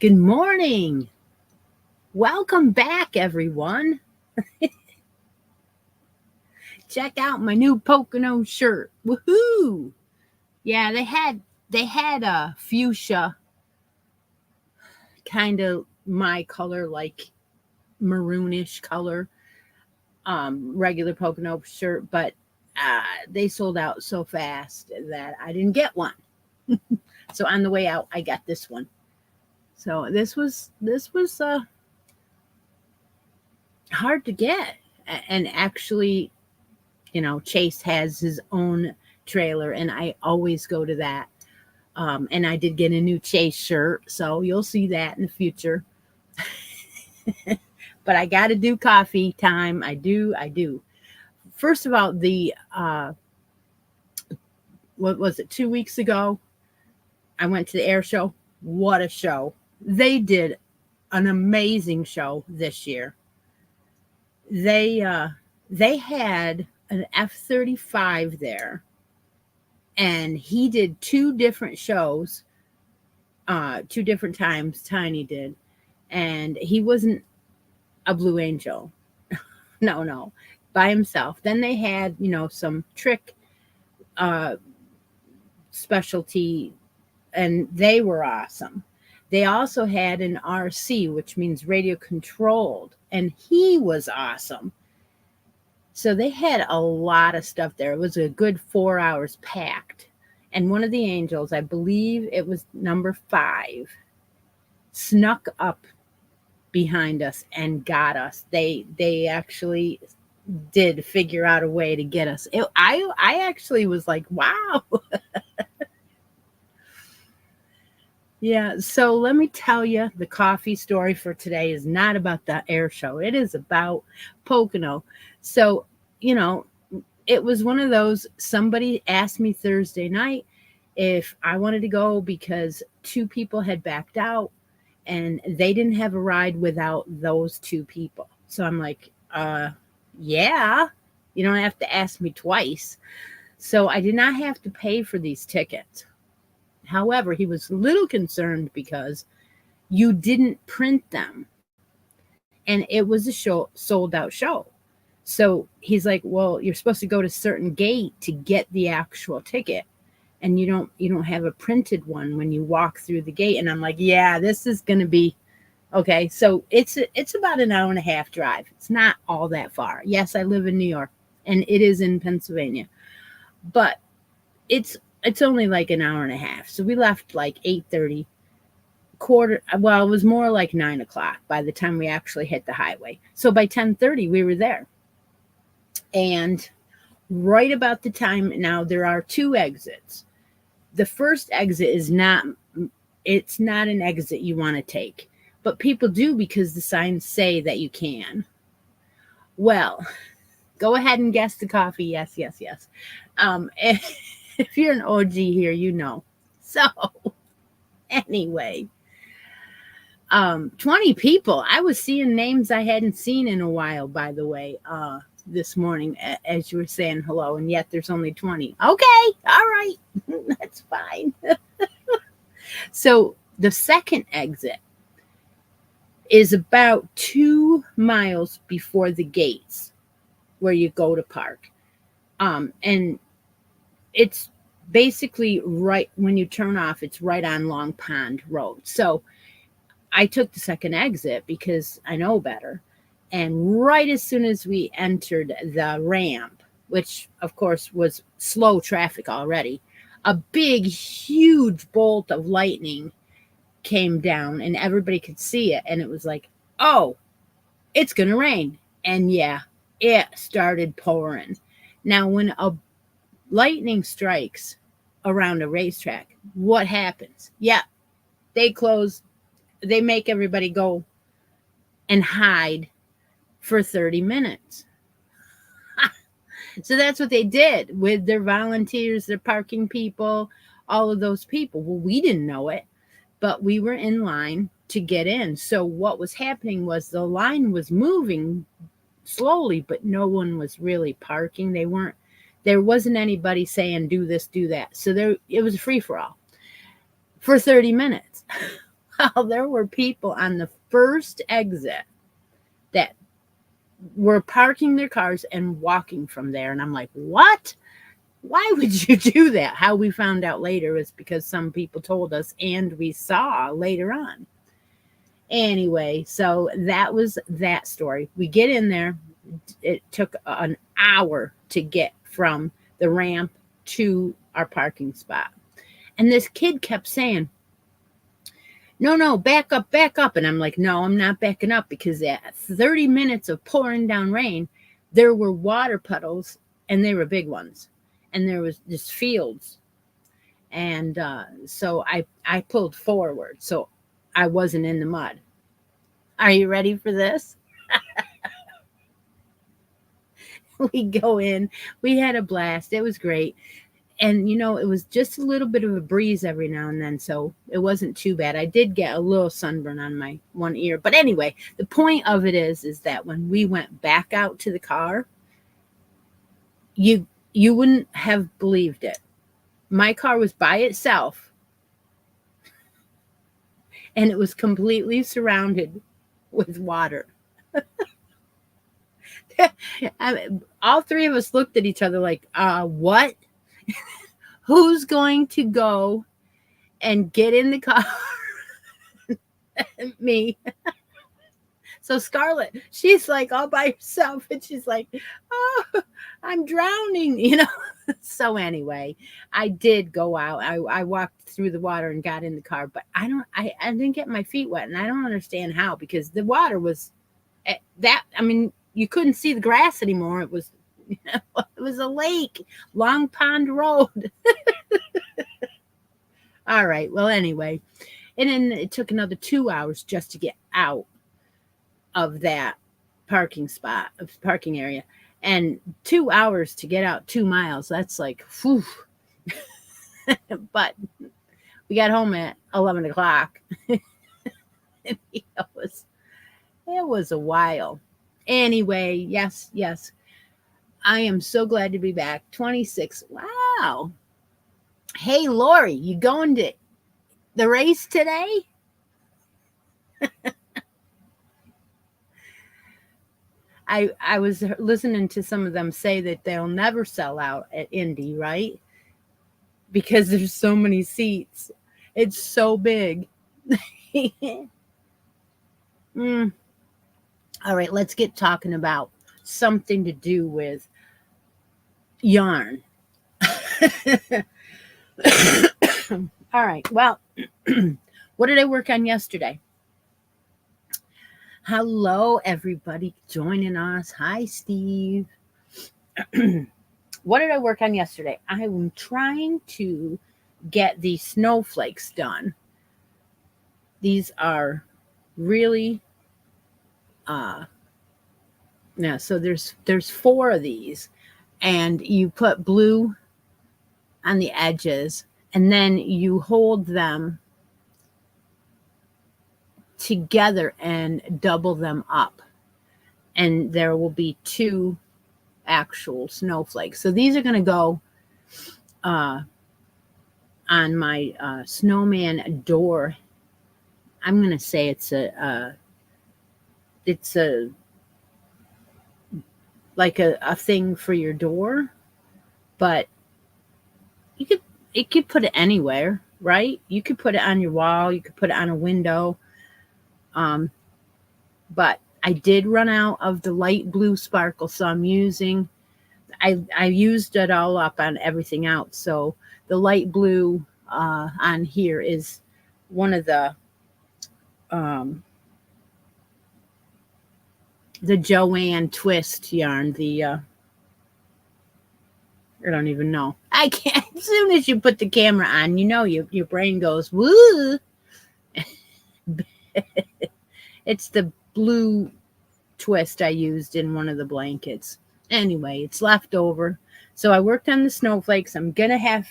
Good morning. Welcome back, everyone. Check out my new Pocono shirt. Woohoo! Yeah, they had a fuchsia kind of my color, like maroonish color, regular Pocono shirt, but they sold out so fast that I didn't get one. So on the way out, I got this one. So this was hard to get, and actually Chase has his own trailer, and I always go to that. And I did get a new Chase shirt, so you'll see that in the future. But I got to do coffee time. I do. I do. First of all, the what was it? 2 weeks ago, I went to the air show. What a show! They did an amazing show this year. They uh, they had an F-35 there, and he did two different shows, two different times. Tiny did, and he wasn't a Blue Angel. No, no, by himself. Then they had some trick uh, specialty, and they were awesome. They also had an RC, which means radio controlled, and he was awesome. So they had a lot of stuff there. It was a good 4 hours packed. And one of the angels, I believe it was number 5, snuck up behind us and got us. They actually did figure out a way to get us. I actually was like, wow. Yeah, so let me tell you, the coffee story for today is not about the air show. It is about Pocono. So, you know, it was one of those, somebody asked me Thursday night if I wanted to go because two people had backed out and they didn't have a ride without those two people. So I'm like, yeah, you don't have to ask me twice. So I did not have to pay for these tickets. However, he was a little concerned because you didn't print them, and it was a sold out show. So he's like, "Well, you're supposed to go to a certain gate to get the actual ticket, and you don't have a printed one when you walk through the gate." And I'm like, "Yeah, this is going to be okay." So it's about an hour and a half drive. It's not all that far. Yes, I live in New York, and it is in Pennsylvania, but it's only like an hour and a half. So we left like 8:30, quarter, well, it was more like 9 o'clock by the time we actually hit the highway. So by 10:30 we were there. And right about the time, now there are two exits. The first exit is not, it's not an exit you want to take, but people do because the signs say that you can. Well, go ahead and guess the coffee. Yes, yes, yes. If you're an OG here, you know. So anyway, 20 people. I was seeing names I hadn't seen in a while, by the way, this morning as you were saying hello, and yet there's only 20. Okay, all right, that's fine. So the second exit is about 2 miles before the gates where you go to park. And it's basically right when you turn off, it's right on Long Pond Road. So I took the second exit because I know better. And right as soon as we entered the ramp, which of course was slow traffic already, a big, huge bolt of lightning came down and everybody could see it. And it was like, oh, it's going to rain. And yeah, it started pouring. Now, when a lightning strikes around a racetrack, what happens? Yeah, they close, they make everybody go and hide for 30 minutes. So that's what they did with their volunteers, their parking people, all of those people. Well, we didn't know it, but we were in line to get in. So what was happening was the line was moving slowly, but no one was really parking. There wasn't anybody saying do this, do that. So there, it was a free for all for 30 minutes. Well, there were people on the first exit that were parking their cars and walking from there. And I'm like, what? Why would you do that? How we found out later is because some people told us and we saw later on. Anyway, so that was that story. We get in there. It took an hour to get from the ramp to our parking spot. And this kid kept saying, no, no, back up, back up. And I'm like, no, I'm not backing up because at 30 minutes of pouring down rain, there were water puddles and they were big ones. And there was just fields. And so I pulled forward. So I wasn't in the mud. Are you ready for this? We go in. We had a blast. It was great. And it was just a little bit of a breeze every now and then, so it wasn't too bad. I did get a little sunburn on my one ear, but anyway, the point of it is that when we went back out to the car, you wouldn't have believed it. My car was by itself, and it was completely surrounded with water. All three of us looked at each other like, what? Who's going to go and get in the car? Me. So Scarlett, she's like all by herself, and she's like, oh, I'm drowning, So anyway, I did go out. I walked through the water and got in the car, but I didn't get my feet wet, and I don't understand how, because the water was you couldn't see the grass anymore. It was it was a lake, Long Pond Road. All right. Well, anyway, and then it took another 2 hours just to get out of that parking area, and 2 hours to get out 2 miles. That's like, whew. But we got home at 11 o'clock. It was a while. Anyway, yes. I am so glad to be back. 26. Wow. Hey, Lori, you going to the race today? I was listening to some of them say that they'll never sell out at Indy, right? Because there's so many seats. It's so big. All right, let's get talking about something to do with yarn. All right, well, what did I work on yesterday? Hello, everybody joining us. Hi, Steve. What did I work on yesterday? I'm trying to get these snowflakes done. These are really so there's 4 of these, and you put blue on the edges, and then you hold them together and double them up, and there will be 2 actual snowflakes. So these are going to go on my snowman door. I'm going to say it's a like a thing for your door, but you could put it anywhere, right? You could put it on your wall, you could put it on a window. But I did run out of the light blue sparkle, so I used it all up on everything else. So the light blue on here is one of the Joanne twist yarn. I don't even know. I can't. As soon as you put the camera on, your brain goes woo. It's the blue twist I used in one of the blankets. Anyway, it's left over. So I worked on the snowflakes. I'm gonna have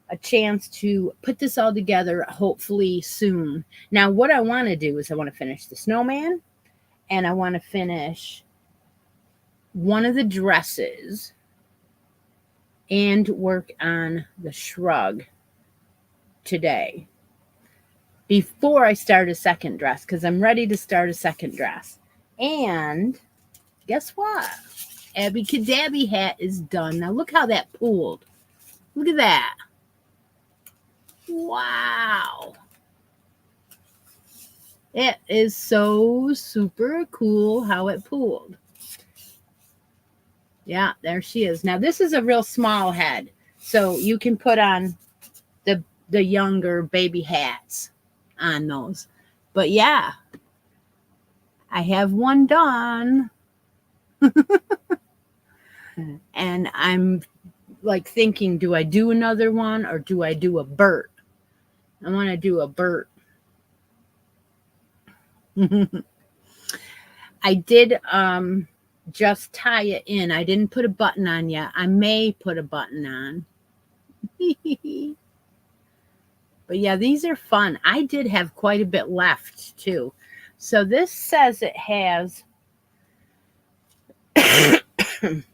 a chance to put this all together hopefully soon. Now, what I want to do is I want to finish the snowman, and I want to finish one of the dresses and work on the shrug today. before I start a second dress because I'm ready to start a second dress. And guess what? Abby Cadabby hat is done. Now look how that pooled. Look at that. Wow. It is so super cool how it pooled. Yeah, there she is. Now this is a real small head. So you can put on the younger baby hats on those. But yeah, I have one done. And I'm like thinking, do I do another one or do I do a Bert? I want to do a Bert. I did just tie it in. I didn't put a button on yet. I may put a button on. But yeah, these are fun. I did have quite a bit left too. So this says it has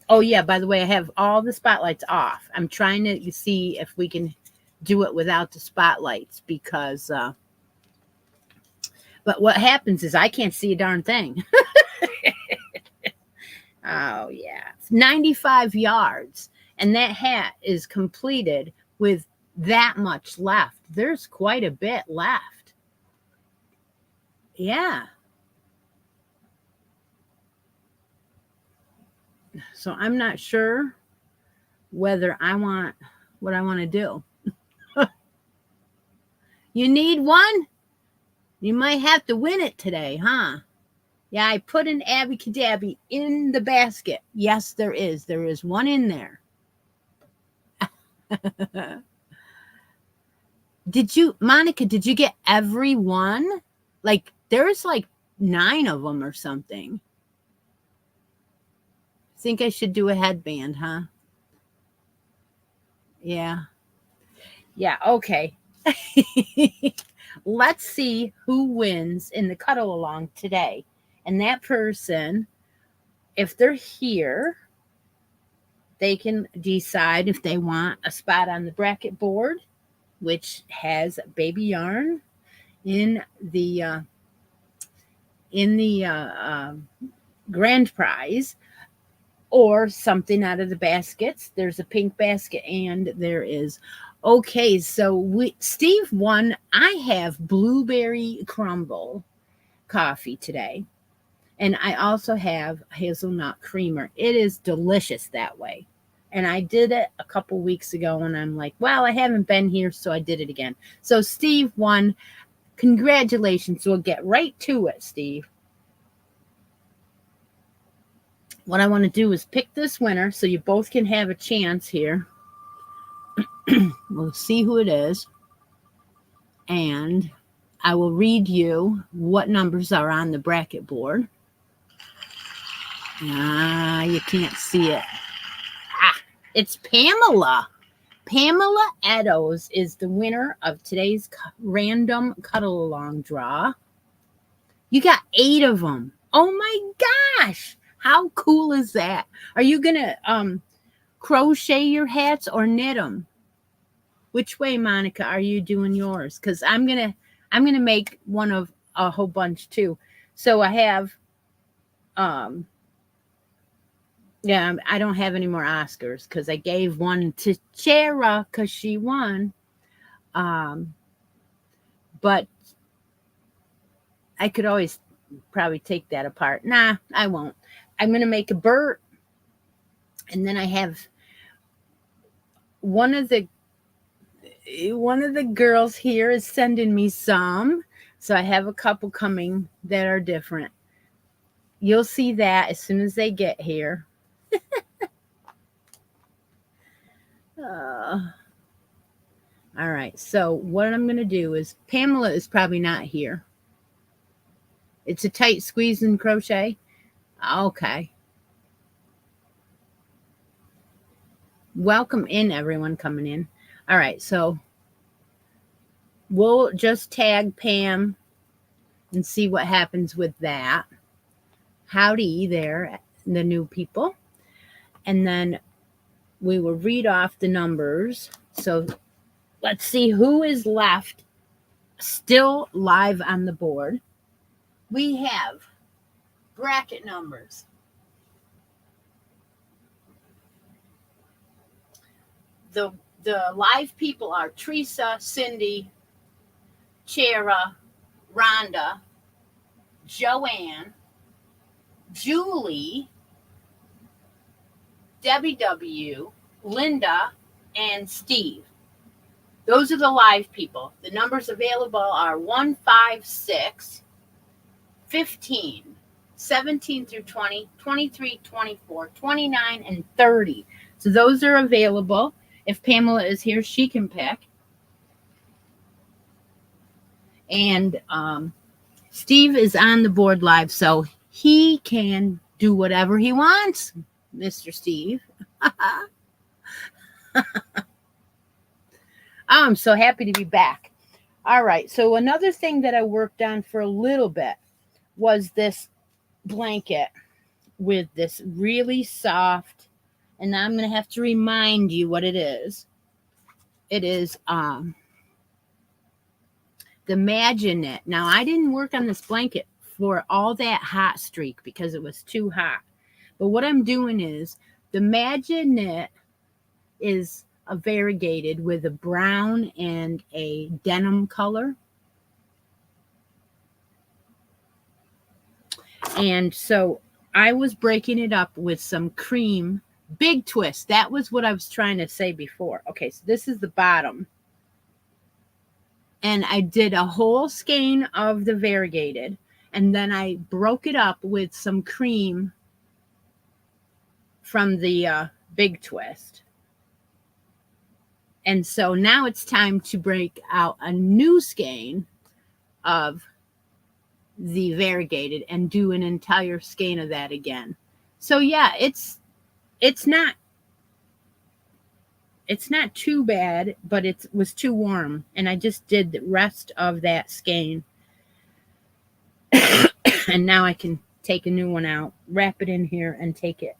oh yeah, by the way, I have all the spotlights off. I'm trying to see if we can do it without the spotlights because but what happens is I can't see a darn thing. Oh yeah. It's 95 yards and that hat is completed with that much left. There's quite a bit left. Yeah. So I'm not sure whether I want what I want to do. You need one? You might have to win it today, huh? Yeah, I put an Abby Cadabby in the basket. Yes, there is. There is one in there. Monica, did you get every one? Like, there's like 9 of them or something. Think I should do a headband, huh? Yeah. Yeah, okay. Let's see who wins in the cuddle along today. And that person, if they're here, they can decide if they want a spot on the bracket board, which has baby yarn in the grand prize, or something out of the baskets. There's a pink basket and there is. Okay, so Steve won. I have blueberry crumble coffee today. And I also have hazelnut creamer. It is delicious that way. And I did it a couple weeks ago and I'm like, well, I haven't been here, so I did it again. So Steve won. Congratulations. We'll get right to it, Steve. What I want to do is pick this winner so you both can have a chance here. We'll see who it is. And I will read you what numbers are on the bracket board. You can't see it. It's Pamela. Pamela Eddowes is the winner of today's random cuddle along draw. You got 8 of them. Oh my gosh. How cool is that? Are you going to crochet your hats or knit them? Which way, Monica, are you doing yours? Because I'm gonna make one of a whole bunch too. So I have yeah, I don't have any more Oscars because I gave one to Chera because she won. But I could always probably take that apart. Nah, I won't. I'm going to make a Bert. And then I have one of the girls here is sending me some. So I have a couple coming that are different. You'll see that as soon as they get here. All right. So what I'm going to do is Pamela is probably not here. It's a tight squeeze and crochet. Okay. Welcome in, everyone coming in. All right. So we'll just tag Pam and see what happens with that. Howdy there, the new people. And then we will read off the numbers. So let's see who is left still live on the board. We have bracket numbers. The the live people are Teresa, Cindy, Chera, Rhonda, Joanne, Julie, Debbie W, Linda, and Steve. Those are the live people. The numbers available are 1, 5, 6, 15, 17 through 20, 23, 24, 29, and 30. So those are available. If Pamela is here, she can pick. And Steve is on the board live, so he can do whatever he wants, Mr. Steve. Oh, I'm so happy to be back. All right, so another thing that I worked on for a little bit was this blanket with this really soft, and I'm going to have to remind you what it is. It is the Imagine. Now, I didn't work on this blanket for all that hot streak because it was too hot. But what I'm doing is the Imagine is a variegated with a brown and a denim color. And so I was breaking it up with some cream, big twist. That was what I was trying to say before. Okay, so this is the bottom. And I did a whole skein of the variegated, and then I broke it up with some cream from the big twist. And so now it's time to break out a new skein of the variegated and do an entire skein of that again. So yeah, it's not too bad, but it was too warm, and I just did the rest of that skein. And now I can take a new one out, wrap it in here, and take it.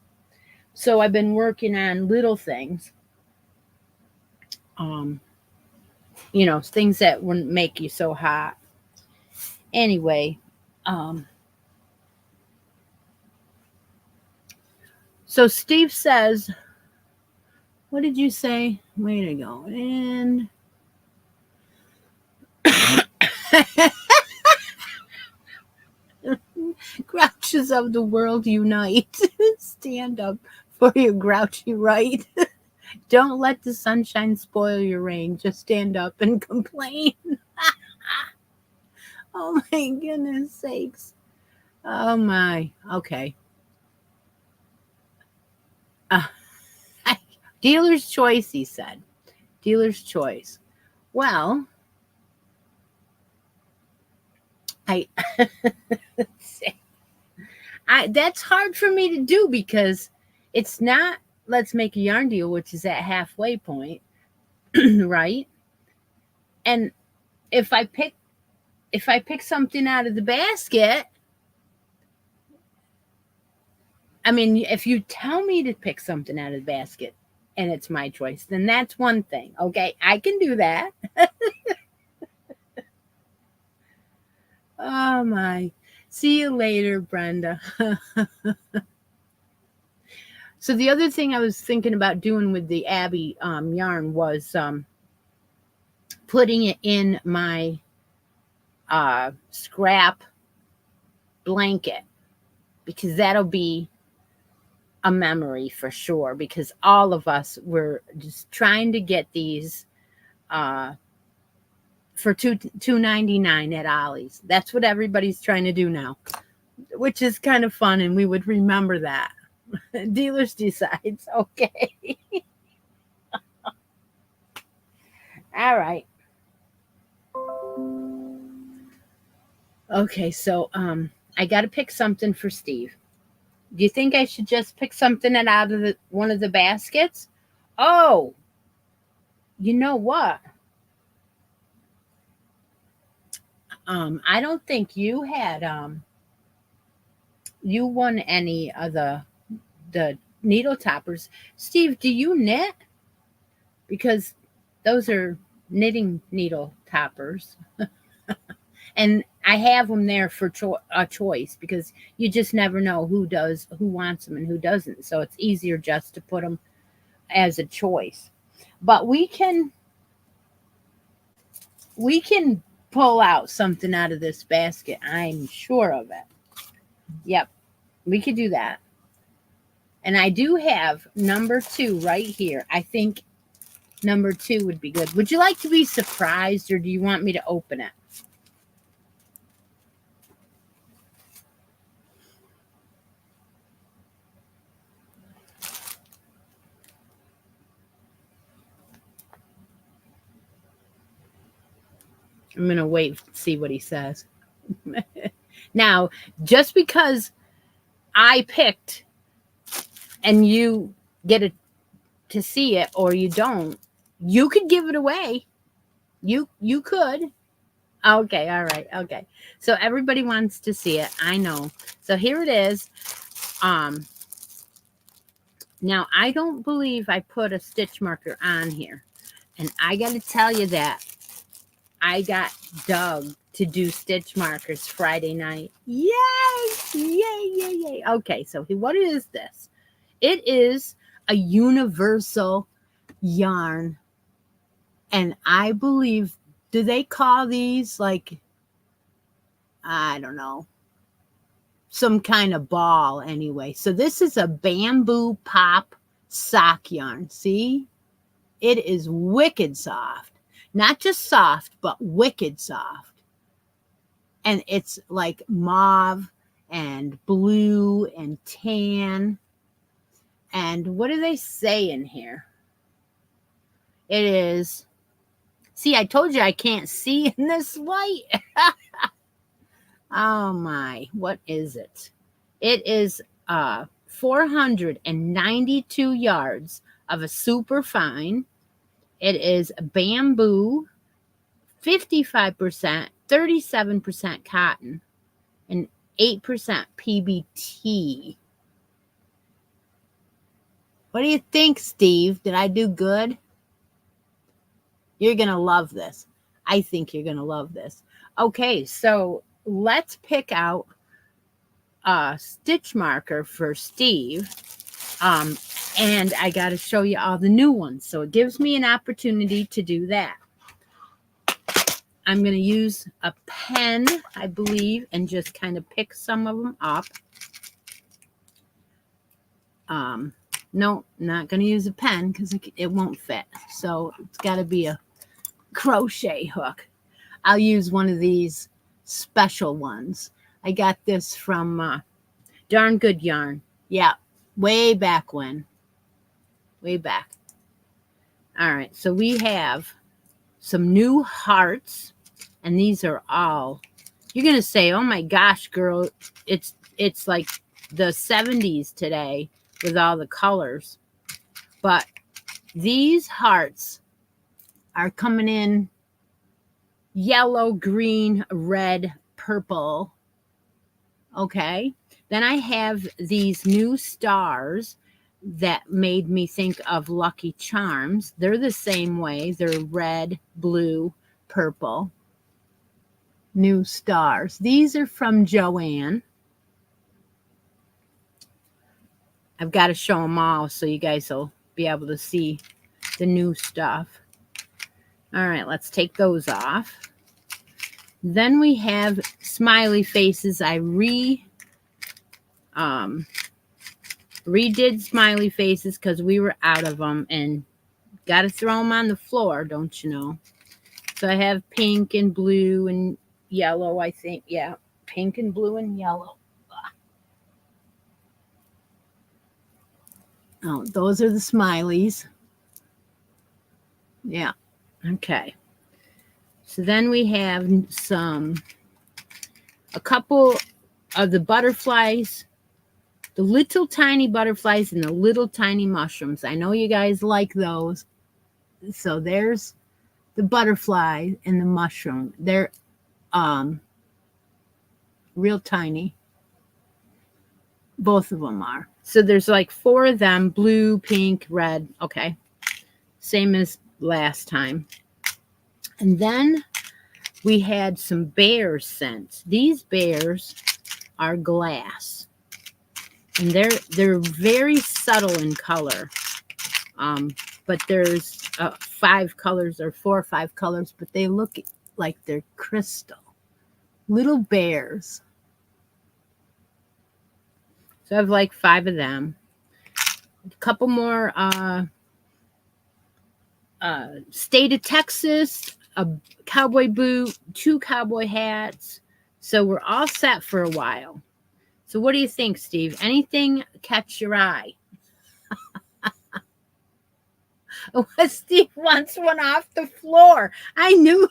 So I've been working on little things. Things that wouldn't make you so hot. Anyway, so Steve says, what did you say? Way to go. And grouches of the world unite. Stand up for your grouchy right. Don't let the sunshine spoil your rain. Just stand up and complain. Oh my goodness sakes. Oh my. Okay. Dealer's choice, he said. Dealer's choice. Well, that's hard for me to do because it's not let's make a yarn deal, which is at halfway point, right? And if I pick something out of the basket, I mean, if you tell me to pick something out of the basket and it's my choice, then that's one thing. Okay, I can do that. Oh my. See you later, Brenda. So the other thing I was thinking about doing with the Abby yarn was putting it in my scrap blanket, because that'll be a memory for sure, because all of us were just trying to get these for $2.99 at Ollie's. That's what everybody's trying to do now, which is kind of fun, and we would remember that. Dealers decides. Okay. All right. Okay, so I got to pick something for Steve. Do you think I should just pick something out of one of the baskets? Oh, you know what? I don't think you had you won any of the needle toppers. Steve, do you knit? Because those are knitting needle toppers. And I have them there for a choice, because you just never know who wants them and who doesn't. So it's easier just to put them as a choice. But we can pull out something out of this basket. I'm sure of it. Yep, we could do that. And I do have number 2 right here. I think number 2 would be good. Would you like to be surprised, or do you want me to open it? I'm going to wait to see what he says. Now, just because I picked and you get to see it or you don't, you could give it away. You could. Okay, all right. Okay. So everybody wants to see it. I know. So here it is. Now I don't believe I put a stitch marker on here. And I got to tell you that I got Doug to do stitch markers Friday night. Yay! Yay, yay, yay. Okay, so what is this? It is a universal yarn. And I believe, do they call these like, I don't know, some kind of ball anyway. So this is a bamboo pop sock yarn. See? It is wicked soft. Not just soft, but wicked soft. And it's like mauve and blue and tan. And what do they say in here? It is, see, I told you I can't see in this light. Oh my, what is it? It is 492 yards of a super fine. It is bamboo, 55%, 37% cotton, and 8% PBT. What do you think, Steve? Did I do good? You're going to love this. I think you're going to love this. Okay, so let's pick out a stitch marker for Steve. And I got to show you all the new ones. So it gives me an opportunity to do that. I'm going to use a pen, I believe, and just kind of pick some of them up. No, not going to use a pen because it won't fit. So it's got to be a crochet hook. I'll use one of these special ones. I got this from Darn Good Yarn. Yeah, way back when. Way back. All right, so we have some new hearts, and these are all, you're going to say, oh my gosh, girl, it's like the 70s today with all the colors. But these hearts are coming in yellow, green, red, purple. Okay. Then I have these new stars that made me think of Lucky Charms. They're the same way. They're red, blue, purple. New stars. These are from Joanne. I've got to show them all so you guys will be able to see the new stuff. All right, let's take those off. Then we have smiley faces. I redid smiley faces because we were out of them, and got to throw them on the floor, don't you know? So I have pink and blue and yellow, I think. Yeah, pink and blue and yellow. Oh, those are the smileys. Yeah, okay. So then we have a couple of the butterflies, the little tiny butterflies and the little tiny mushrooms. I know you guys like those. So there's the butterfly and the mushroom. They're real tiny. Both of them are. So there's like 4 of them, blue, pink, red. Okay. Same as last time. And then we had some bear scents. These bears are glass, and they're very subtle in color. But there's 5 colors or 4 or 5 colors, but they look like they're crystal. Little bears. So I have like 5 of them. A couple more state of Texas, a cowboy boot, 2 cowboy hats. So we're all set for a while. So what do you think, Steve? Anything catch your eye? Oh, Steve wants one off the floor. I knew.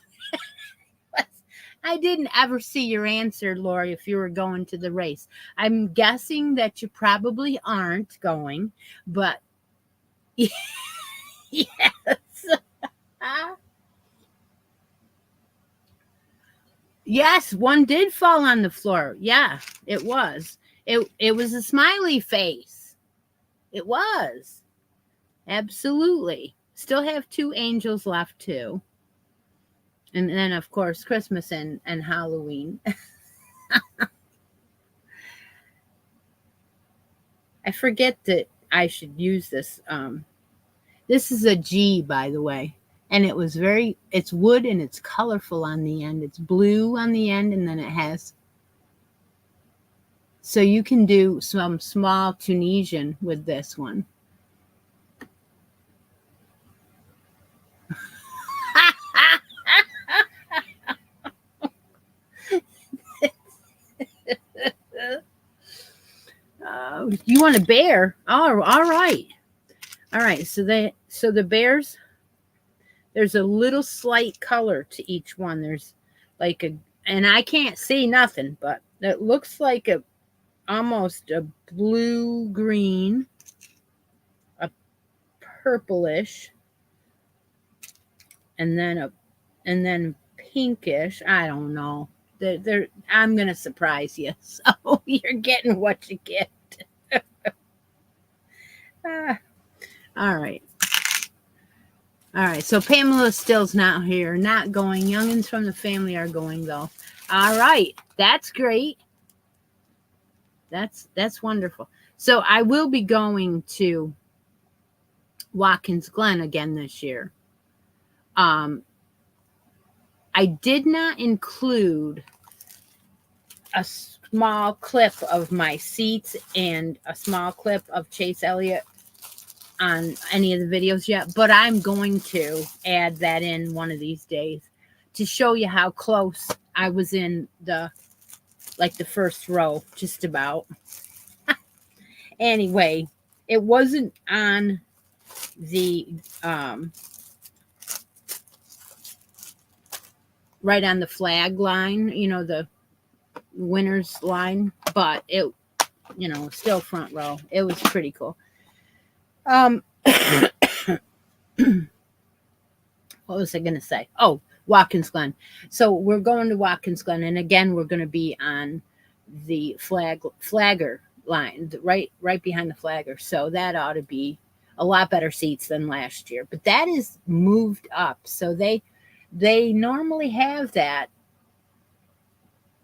I didn't ever see your answer, Lori, if you were going to the race. I'm guessing that you probably aren't going, but yes. Yes, one did fall on the floor. Yeah, it was. It was a smiley face. It was. Absolutely. Still have 2 angels left too. And then of course Christmas and Halloween. I forget that I should use this. This is a G, by the way. And it's wood and it's colorful on the end. It's blue on the end, and then it has. So you can do some small Tunisian with this one. You want a bear? Oh, all right. All right. So the bears, there's a little slight color to each one. There's like and I can't see nothing, but it looks like almost a blue green, a purplish, and then pinkish. I don't know. I'm gonna surprise you, so you're getting what you get. All right. All right. So Pamela still's not here, not going. Youngins from the family are going though. All right. That's great. That's wonderful. So I will be going to Watkins Glen again this year. I did not include a small clip of my seats and a small clip of Chase Elliott on any of the videos yet, but I'm going to add that in one of these days to show you how close I was in the first row, just about. Anyway, it wasn't on the right on the flag line, the winner's line, but it, still front row. It was pretty cool. What was I going to say? Oh, Watkins Glen. So we're going to Watkins Glen, and again, we're going to be on the flagger line, right behind the flagger. So that ought to be a lot better seats than last year. But that is moved up. So they normally have that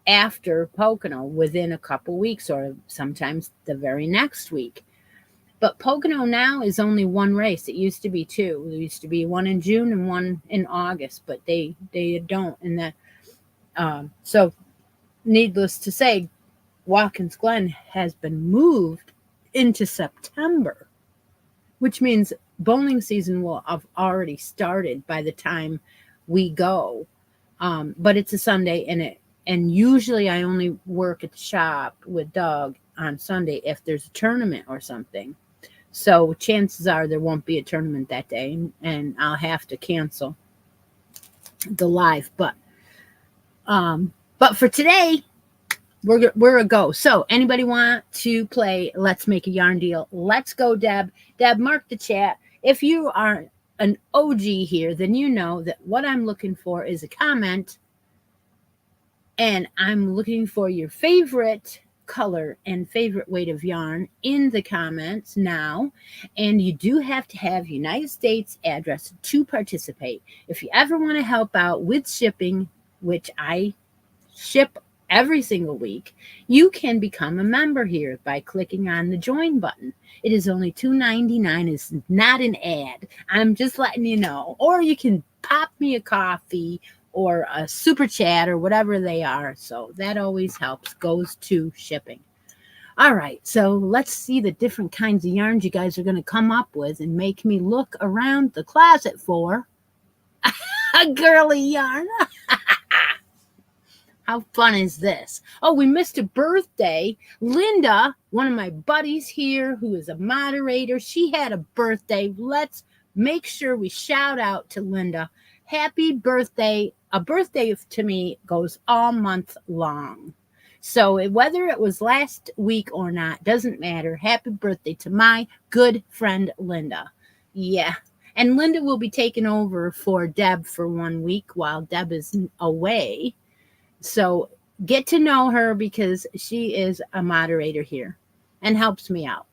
after Pocono within a couple weeks, or sometimes the very next week. But Pocono now is only one race. It used to be 2. There used to be one in June and one in August, but they don't. And that so needless to say, Watkins Glen has been moved into September, which means bowling season will have already started by the time we go. But it's a Sunday, and usually I only work at the shop with Doug on Sunday if there's a tournament or something. So chances are there won't be a tournament that day, and I'll have to cancel the live. But for today, we're a go. So anybody want to play Let's Make a Yarn Deal? Let's go, Deb. Deb, mark the chat. If you are an OG here, then you know that what I'm looking for is a comment, and I'm looking for your favorite color and favorite weight of yarn in the comments now. And you do have to have United States address to participate. If you ever want to help out with shipping, which I ship every single week, you can become a member here by clicking on the join button. It is only $2.99. It's not an ad. I'm just letting you know. Or you can pop me a coffee or a super chat or whatever they are. So that always helps, goes to shipping. All right, so let's see the different kinds of yarns you guys are going to come up with and make me look around the closet for a girly yarn. How fun is this? Oh, we missed a birthday. Linda, one of my buddies here who is a moderator, she had a birthday. Let's make sure we shout out to Linda. Happy birthday. A birthday to me goes all month long. So whether it was last week or not, doesn't matter. Happy birthday to my good friend, Linda. Yeah. And Linda will be taking over for Deb for 1 week while Deb is away. So get to know her because she is a moderator here and helps me out.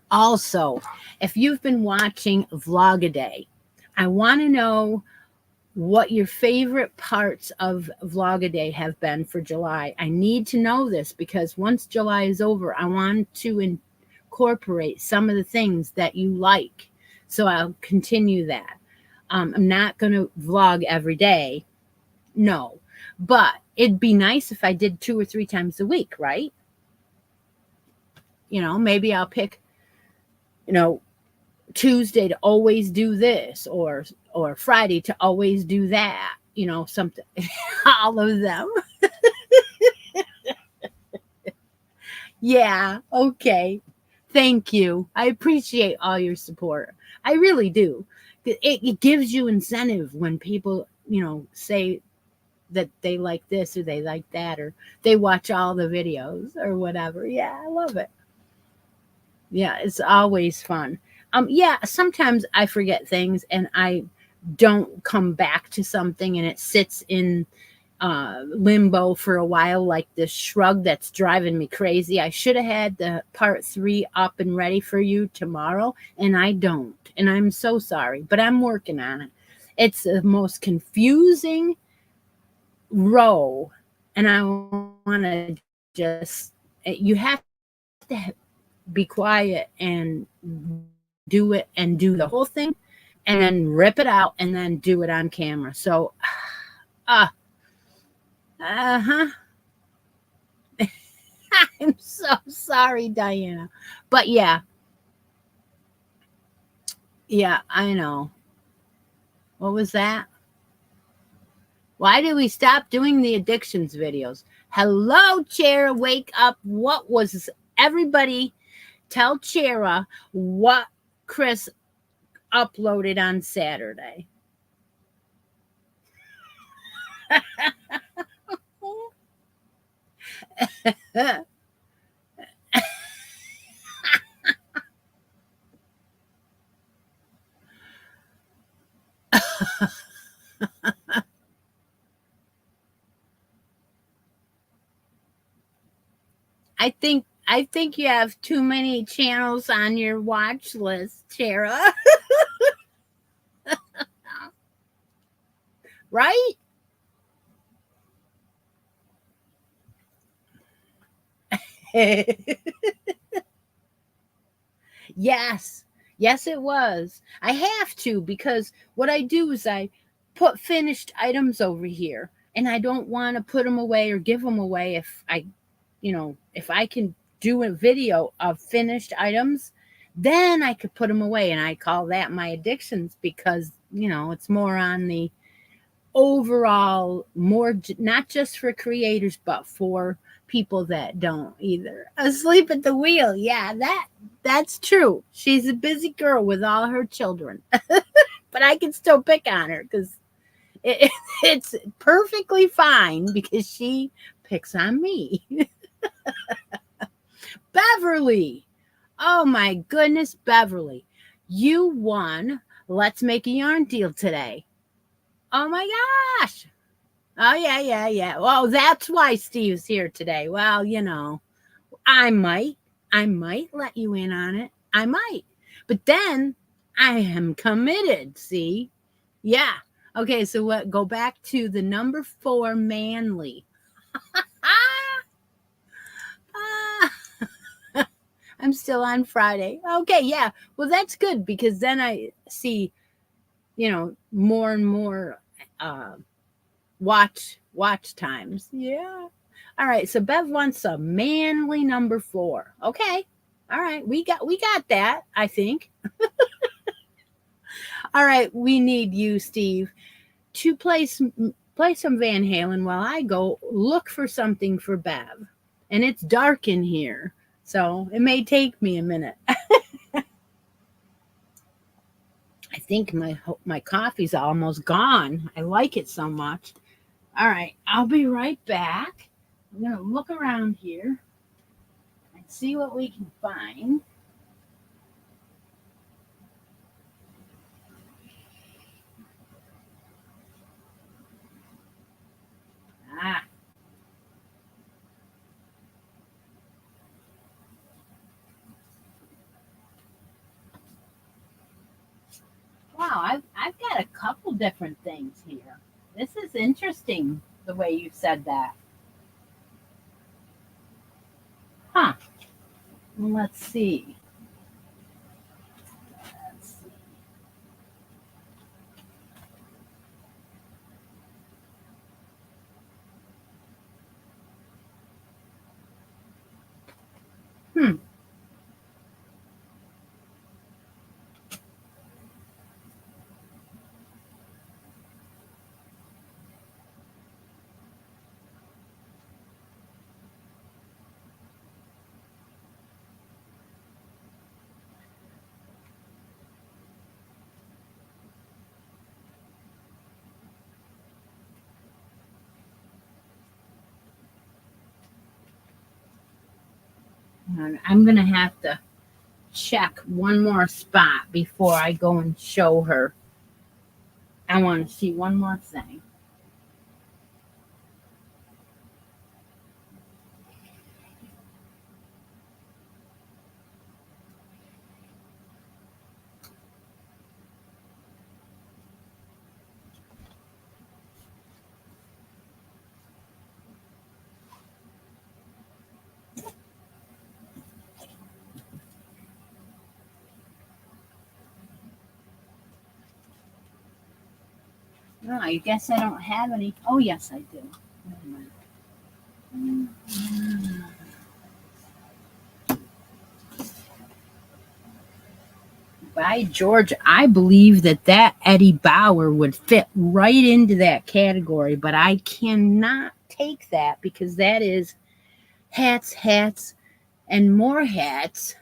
Also, if you've been watching Vlog-A-Day, I want to know what your favorite parts of Vlog-A-Day have been for July. I need to know this because once July is over, I want to incorporate some of the things that you like. So I'll continue that. I'm not going to vlog every day. No. But it'd be nice if I did 2 or 3 times a week, right? Maybe I'll pick, Tuesday to always do this or Friday to always do that, something, all of them. Yeah. Okay. Thank you. I appreciate all your support. I really do. It gives you incentive when people, say that they like this or they like that or they watch all the videos or whatever. Yeah, I love it. Yeah, it's always fun. Yeah, sometimes I forget things and I don't come back to something and it sits in limbo for a while, like this shrug that's driving me crazy. I should have had the part 3 up and ready for you tomorrow, and I don't. And I'm so sorry, but I'm working on it. It's the most confusing row, and I want to just, you have to be quiet and do it and do the whole thing and then rip it out and then do it on camera. So, uh-huh. I'm so sorry, Diana. But yeah, I know. What was that? Why did we stop doing the addictions videos? Hello, Chera, wake up. What was everybody tell Chera what Chris uploaded on Saturday? I think you have too many channels on your watch list, Chera. Right? Yes. Yes, it was. I have to because what I do is I put finished items over here and I don't want to put them away or give them away if if I can do a video of finished items, then I could put them away. And I call that my addictions because, it's more on the overall, more not just for creators, but for people that don't either. Asleep at the wheel. Yeah, that's true. She's a busy girl with all her children, but I can still pick on her because it's perfectly fine because she picks on me. Beverly. Oh my goodness, Beverly. You won Let's Make a Yarn Deal today. Oh my gosh. Oh, yeah. Well, that's why Steve's here today. Well, I might let you in on it. I might. But then I am committed, see? Yeah. Okay, so what? Go back to the number 4, manly. Ah, ah. I'm still on Friday. Okay, yeah. Well, that's good because then I see, more and more uh, watch times. Yeah. All right. So Bev wants a manly number 4. Okay. All right. We got that. I think. All right. We need you, Steve, to play some Van Halen while I go look for something for Bev. And it's dark in here, so it may take me a minute. I think my coffee's almost gone. I like it so much. All right, I'll be right back. I'm gonna look around here and see what we can find. Ah, wow, I've got a couple different things here. This is interesting the way you said that. Huh. Let's see. Let's see. Hmm. I'm gonna have to check one more spot before I go and show her. I want to see one more thing. No, I guess I don't have any. Oh, yes, I do. Wait a minute. By George, I believe that Eddie Bauer would fit right into that category, but I cannot take that because that is hats, hats, and more hats.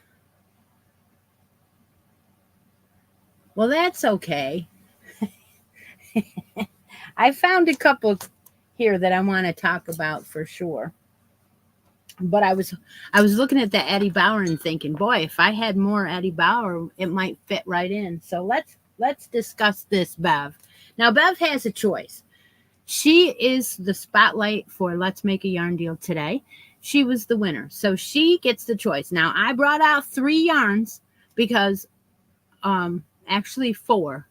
Well, that's okay. I found a couple here that I want to talk about for sure. But I was looking at the Eddie Bauer and thinking, boy, if I had more Eddie Bauer, it might fit right in. So let's discuss this, Bev. Now Bev has a choice. She is the spotlight for Let's Make a Yarn Deal today. She was the winner. So she gets the choice. Now I brought out 3 yarns because actually 4.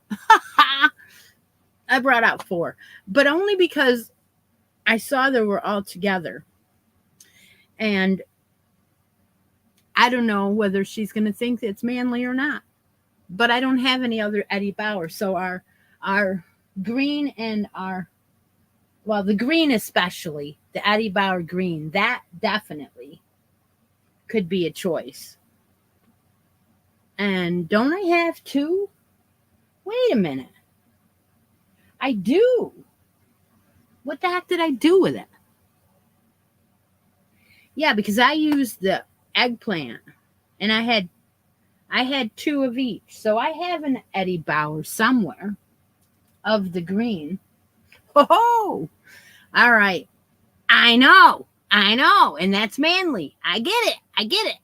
I brought out 4, but only because I saw they were all together. And I don't know whether she's going to think it's manly or not. But I don't have any other Eddie Bauer. So our green and our, well, the green especially, the Eddie Bauer green, that definitely could be a choice. And don't I have 2? Wait a minute. I do. What the heck did I do with it? Yeah, because I used the eggplant and I had 2 of each. So I have an Eddie Bauer somewhere of the green. Oh, all right. I know. I know. And that's manly. I get it. I get it.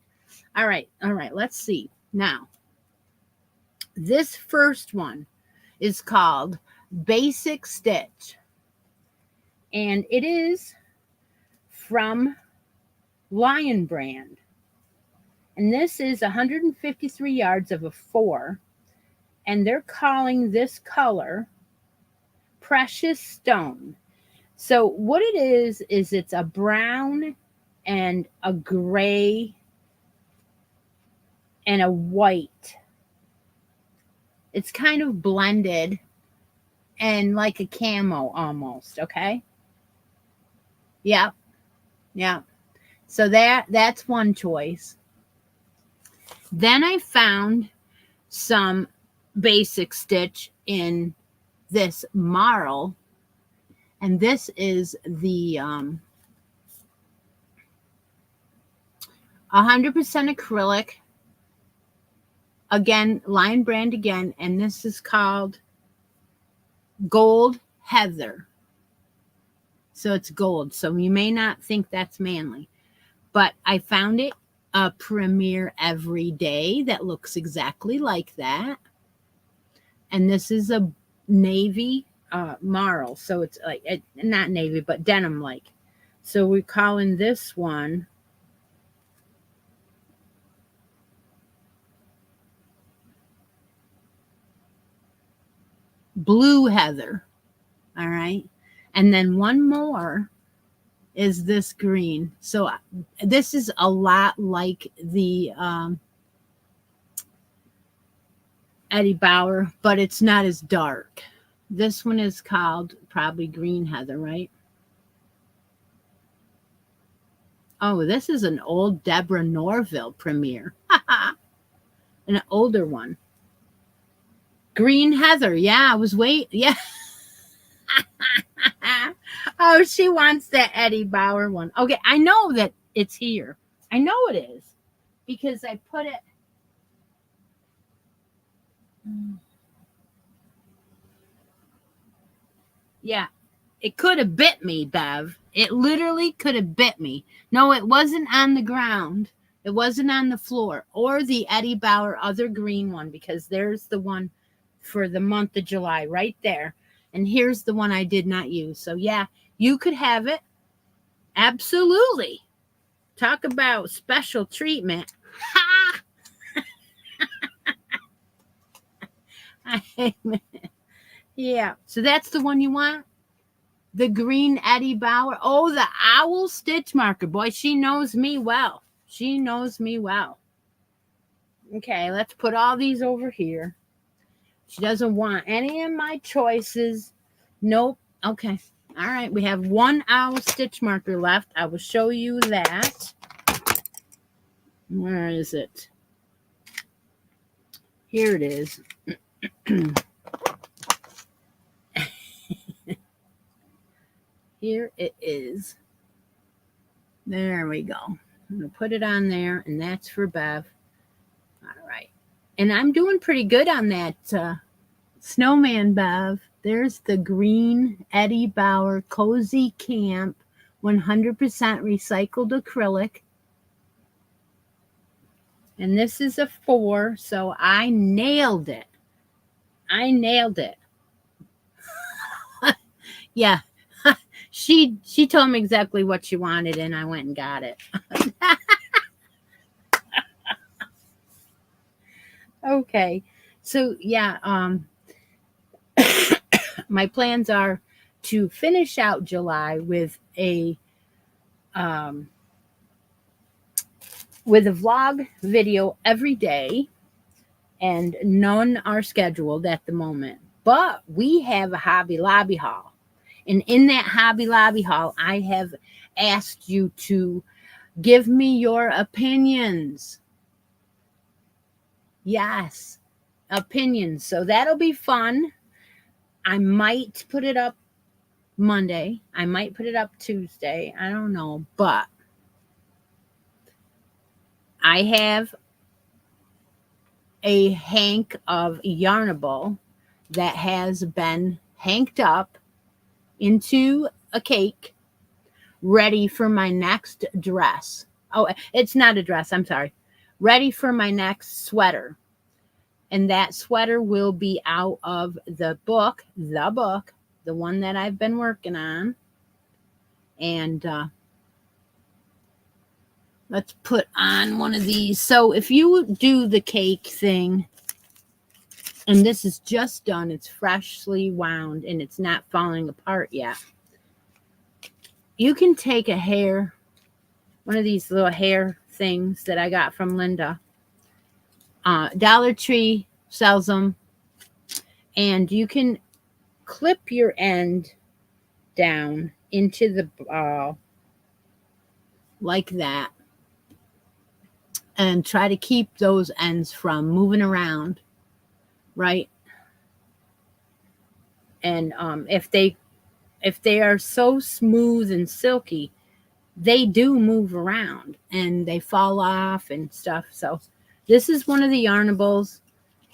All right. All right. Let's see. Now, this first one is called Basic Stitch. And it is from Lion Brand. And this is 153 yards of a 4. And they're calling this color precious stone. So what it is it's a brown and a gray and a white. It's kind of blended and like a camo almost, okay? Yeah. Yeah. So that's one choice. Then I found some basic stitch in this marl, and this is the 100% acrylic, again, Lion brand again, and this is called Gold Heather. So it's gold, so you may not think that's manly, but I found it a Premier Everyday that looks exactly like that. And this is a navy marl, so it's like not navy but denim like. So we're calling this one Blue Heather. All right, and then one more is this green. So this is a lot like the Eddie Bauer, but it's not as dark. This one is called probably Green Heather, right? Oh, this is an old Deborah Norville premiere. An older one. Green Heather. Yeah, I was Yeah. Oh, she wants that Eddie Bauer one. Okay, I know that it's here. I know it is because I put it. Yeah, it could have bit me, Bev. It literally could have bit me. No, it wasn't on the ground. It wasn't on the floor or the Eddie Bauer other green one, because there's the one for the month of July right there. And here's the one I did not use. So yeah, you could have it. Absolutely. Talk about special treatment. Ha! Yeah. So that's the one you want? The green Eddie Bauer. Oh, the owl stitch marker. Boy, she knows me well. She knows me well. Okay, let's put all these over here. She doesn't want any of my choices. Nope. Okay. All right. We have one owl stitch marker left. I will show you that. Where is it? Here it is. Here it is. There we go. I'm going to put it on there, and that's for Bev. All right. And I'm doing pretty good on that snowman, Bev. There's the green Eddie Bauer Cozy Camp 100% recycled acrylic. And this is a 4, so I nailed it. I nailed it. Yeah. She told me exactly what she wanted, and I went and got it. Okay. So yeah, my plans are to finish out July with a vlog video every day, and none are scheduled at the moment. But we have a Hobby Lobby haul. And in that Hobby Lobby haul, I have asked you to give me your opinions. Yes, opinions. So that'll be fun. I might put it up Monday. I might put it up Tuesday. I don't know. But I have a hank of Yarnable that has been hanked up into a cake, ready for my next dress. Oh, it's not a dress. I'm sorry. Ready for my next sweater. And that sweater will be out of the book, the one that I've been working on. And let's put on one of these. So if you do the cake thing, And this is just done. It's freshly wound and it's not falling apart yet. You can take a hair, one of these little hair things that I got from Linda. Dollar Tree sells them, and you can clip your end down into the ball like that and try to keep those ends from moving around, right? And if they are so smooth and silky, they do move around and they fall off and stuff. So this is one of the yarnables.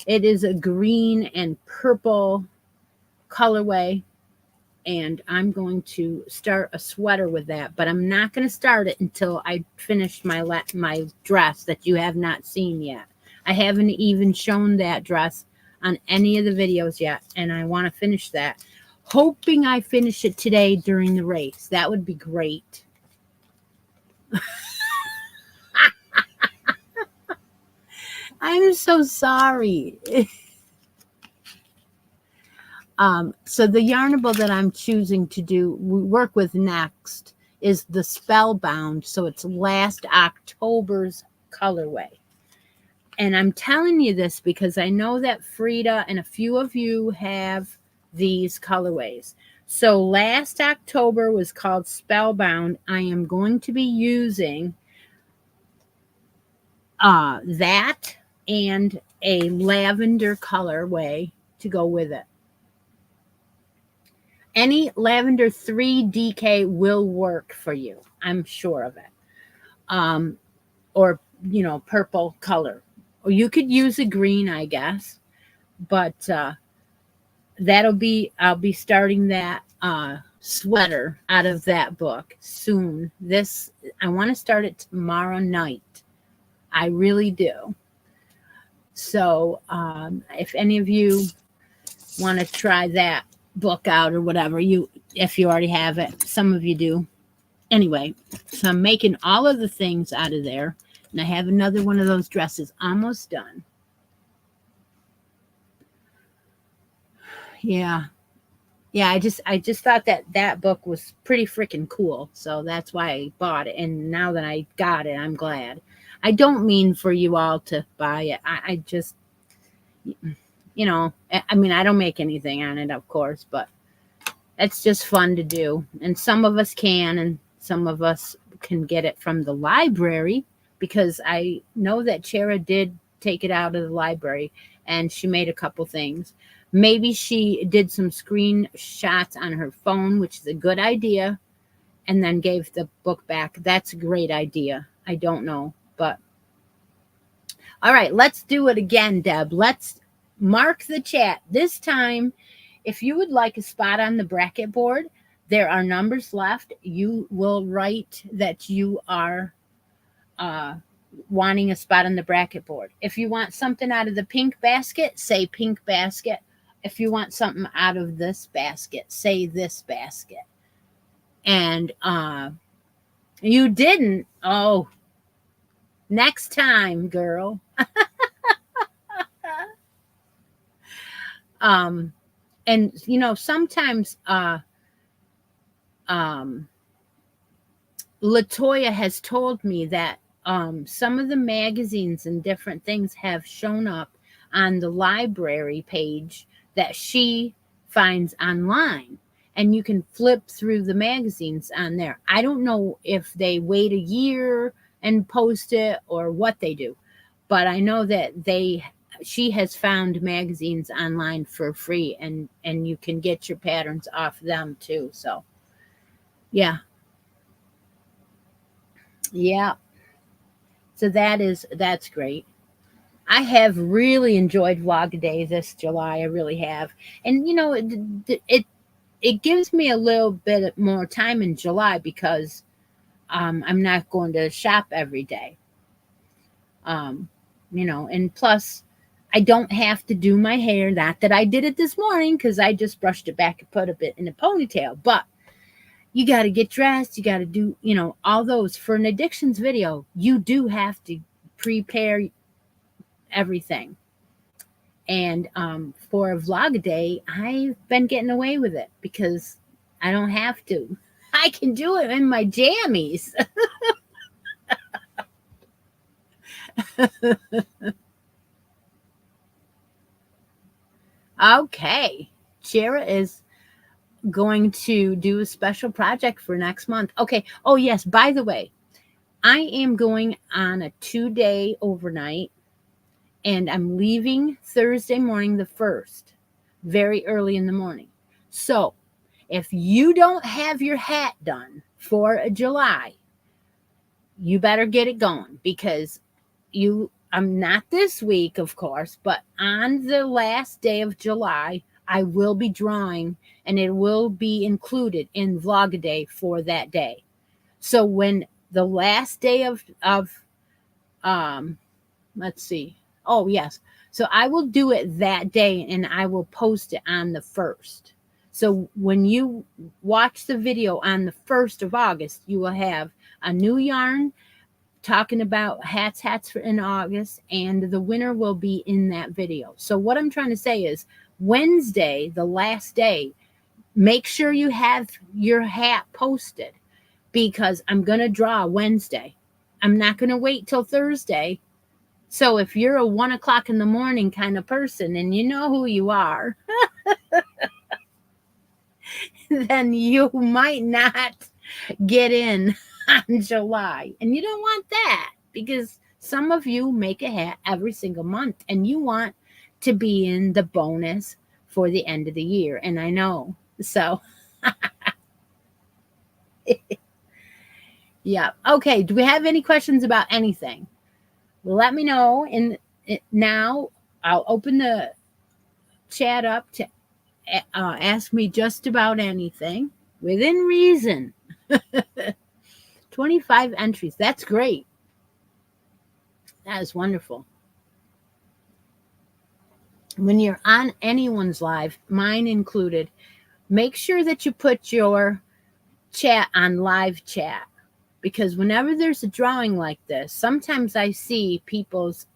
It is a green and purple colorway, and I'm going to start a sweater with that, but I'm not going to start it until I finish my dress that you have not seen yet. I haven't even shown that dress on any of the videos yet, and I want to finish that. Hoping I finish it today during the race. That would be great. I'm so sorry. So the yarnable that I'm choosing to work with next is the Spellbound. So it's last October's colorway. And I'm telling you this because I know that Frida and a few of you have these colorways. So last October was called Spellbound. I am going to be using that and a lavender colorway to go with it. Any lavender 3DK will work for you. I'm sure of it. Or, purple color. Or you could use a green, I guess. But I'll be starting that sweater out of that book soon. I want to start it tomorrow night. I really do. So if any of you want to try that book out or whatever, if you already have it, some of you do. Anyway, so I'm making all of the things out of there, and I have another one of those dresses almost done. Yeah. I just thought that book was pretty freaking cool, so that's why I bought it. And now that I got it, I'm glad. I don't mean for you all to buy it. I just, I mean, I don't make anything on it, of course, but it's just fun to do. And some of us can, and some of us can get it from the library, because I know that Chera did take it out of the library and she made a couple things. Maybe she did some screenshots on her phone, which is a good idea, and then gave the book back. That's a great idea. I don't know, but all right, let's do it again, Deb. Let's mark the chat. This time, if you would like a spot on the bracket board, there are numbers left. You will write that you are wanting a spot on the bracket board. If you want something out of the pink basket, say pink basket. If you want something out of this basket, say this basket. And you didn't. Oh, next time, girl. And sometimes Latoya has told me that some of the magazines and different things have shown up on the library page that she finds online, and you can flip through the magazines on there. I don't know if they wait a year and post it or what they do, but I know that she has found magazines online for free, and you can get your patterns off them too. So yeah. So that's great. I have really enjoyed Vlog Day this July. I really have. And it gives me a little bit more time in July because I'm not going to shop every day. And plus I don't have to do my hair. Not that I did it this morning, because I just brushed it back and put a bit in a ponytail. But you got to get dressed. You got to do, all those. For an addictions video, you do have to prepare everything. And for a vlog day, I've been getting away with it because I don't have to. I can do it in my jammies. Okay. Shara is going to do a special project for next month. Okay. Oh, yes. By the way, I am going on a 2-day overnight and I'm leaving Thursday morning, the 1st, very early in the morning. So if you don't have your hat done for July, you better get it going because I'm not this week, of course, but on the last day of July, I will be drawing and it will be included in Vlog-A-Day for that day. So when the last day of um let's see. Oh, yes. So I will do it that day and I will post it on the 1st. So when you watch the video on the 1st of August, you will have a new yarn talking about hats for in August, and the winner will be in that video. So what I'm trying to say is Wednesday, the last day, make sure you have your hat posted because I'm going to draw Wednesday. I'm not going to wait till Thursday. So if you're a 1 o'clock in the morning kind of person and you know who you are, then you might not get in on July. And you don't want that because some of you make a hat every single month and you want to be in the bonus for the end of the year. And I know. So, yeah. Okay. Do we have any questions about anything? Let me know. And now I'll open the chat up to ask me just about anything within reason. 25 entries. That's great. That is wonderful. When you're on anyone's live, mine included, make sure that you put your chat on live chat because whenever there's a drawing like this, sometimes I see people's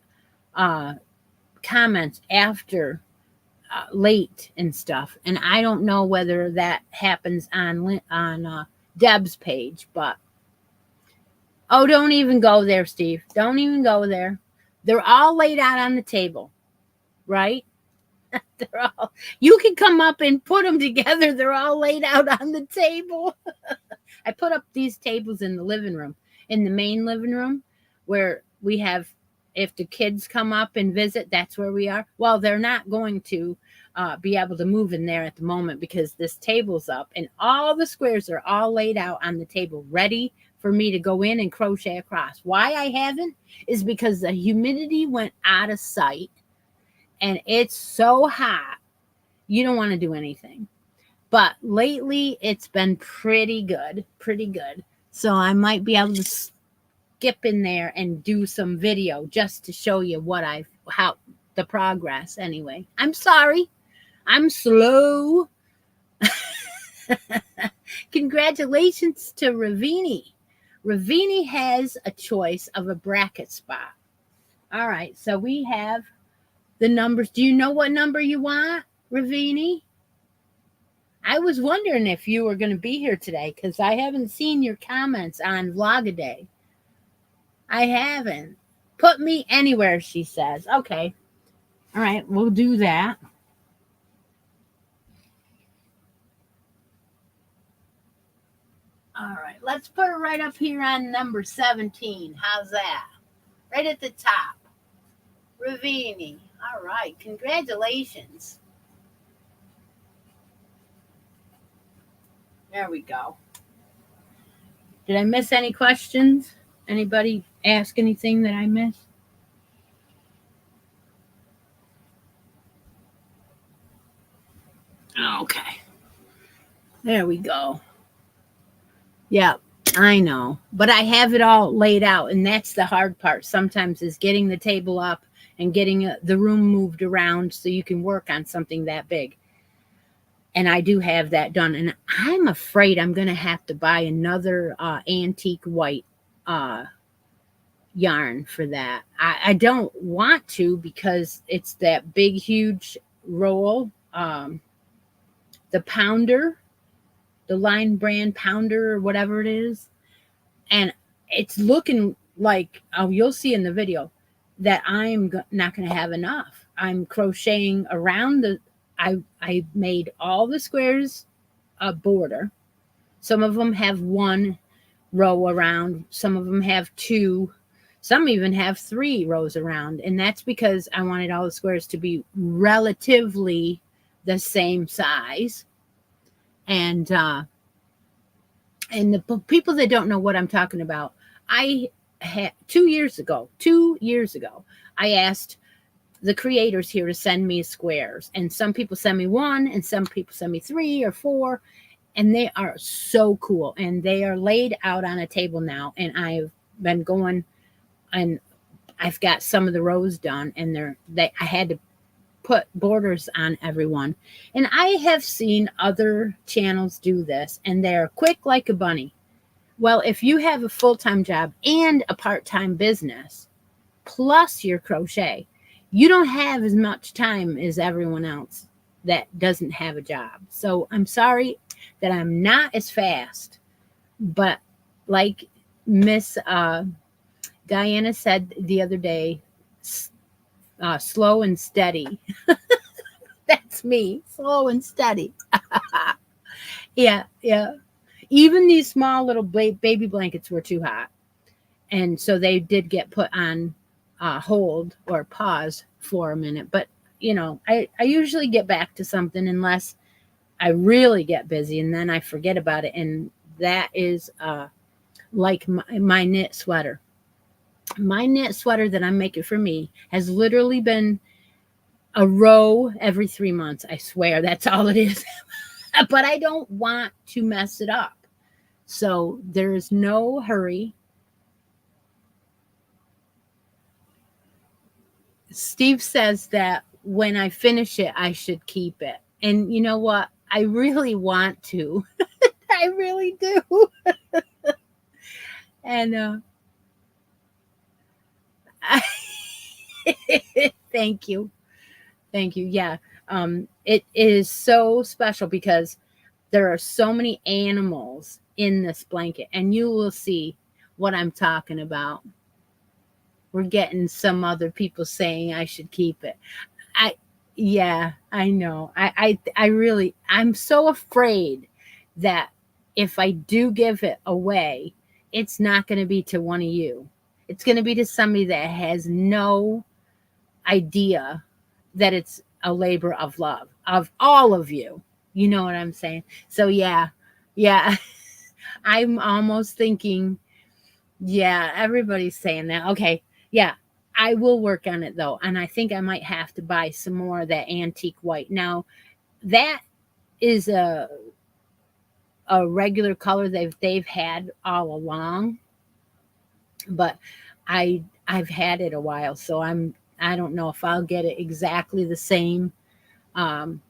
comments after late and stuff, and I don't know whether that happens on Deb's page, but oh, don't even go there, Steve. Don't even go there. They're all laid out on the table, right? They're all. You can come up and put them together. They're all laid out on the table. I put up these tables in the living room, in the main living room, where we have. If the kids come up and visit, that's where we are. Well, they're not going to be able to move in there at the moment because this table's up and all the squares are all laid out on the table, ready for me to go in and crochet across. Why I haven't is because the humidity went out of sight and it's so hot, you don't want to do anything. But lately, it's been pretty good, pretty good. So I might be able to skip in there and do some video just to show you how the progress anyway. I'm sorry. I'm slow. Congratulations to Ravini. Ravini has a choice of a bracket spot. All right, so we have the numbers. Do you know what number you want, Ravini? I was wondering if you were going to be here today because I haven't seen your comments on Vlog-A-Day. I haven't. Put me anywhere, she says. Okay. All right, we'll do that. All right, let's put her right up here on number 17. How's that? Right at the top. Ravini. All right, congratulations. There we go. Did I miss any questions? Anybody ask anything that I missed? Okay. There we go. Yeah, I know. But I have it all laid out, and that's the hard part sometimes is getting the table up and getting the room moved around so you can work on something that big. And I do have that done. And I'm afraid I'm going to have to buy another antique white yarn for that. I don't want to because it's that big, huge roll. The pounder, the Line Brand pounder or whatever it is. And it's looking like, oh, you'll see in the video that I'm not going to have enough. I'm crocheting around I made all the squares a border. Some of them have one row around, some of them have two, some even have 3 rows around. And that's because I wanted all the squares to be relatively the same size. And the people that don't know what I'm talking about, I had 2 years ago, I asked the creators here to send me squares. And some people send me 1 and some people send me 3 or 4. And they are so cool. And they are laid out on a table now. And I've been going and I've got some of the rows done. And I had to put borders on everyone. And I have seen other channels do this. And they're quick like a bunny. Well, if you have a full-time job and a part-time business, plus your crochet, you don't have as much time as everyone else that doesn't have a job. So I'm sorry that I'm not as fast, but like Miss Diana said the other day, slow and steady. That's me, slow and steady. Yeah. Even these small little baby blankets were too hot. And so they did get put on hold or pause for a minute. But, I usually get back to something unless I really get busy and then I forget about it. And that is like my knit sweater. My knit sweater that I'm making for me has literally been a row every 3 months. I swear that's all it is. But I don't want to mess it up. So there's no hurry. Steve says that when I finish it, I should keep it. And you know what? I really want to. I really do. And thank you. Thank you. Yeah. It is so special because there are so many animals in this blanket, and you will see what I'm talking about. We're getting some other people saying I should keep it. Yeah, I know. I'm so afraid that if I do give it away, it's not going to be to one of you. It's going to be to somebody that has no idea that it's a labor of love of all of you. You know what I'm saying? So yeah. I'm almost thinking, yeah, everybody's saying that. Okay. Yeah. I will work on it though. And I think I might have to buy some more of that antique white. Now that is a regular color they've had all along, but I've had it a while. So I don't know if I'll get it exactly the same. You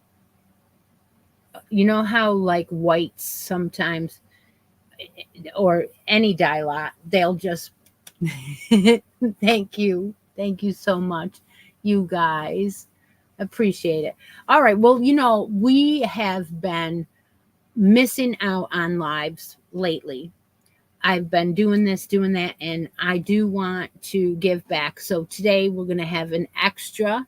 know how like whites sometimes, or any dye lot, they'll just thank you so much, you guys, appreciate it. All right, well, we have been missing out on lives lately. I've been doing this, doing that, and I do want to give back. So today we're going to have an extra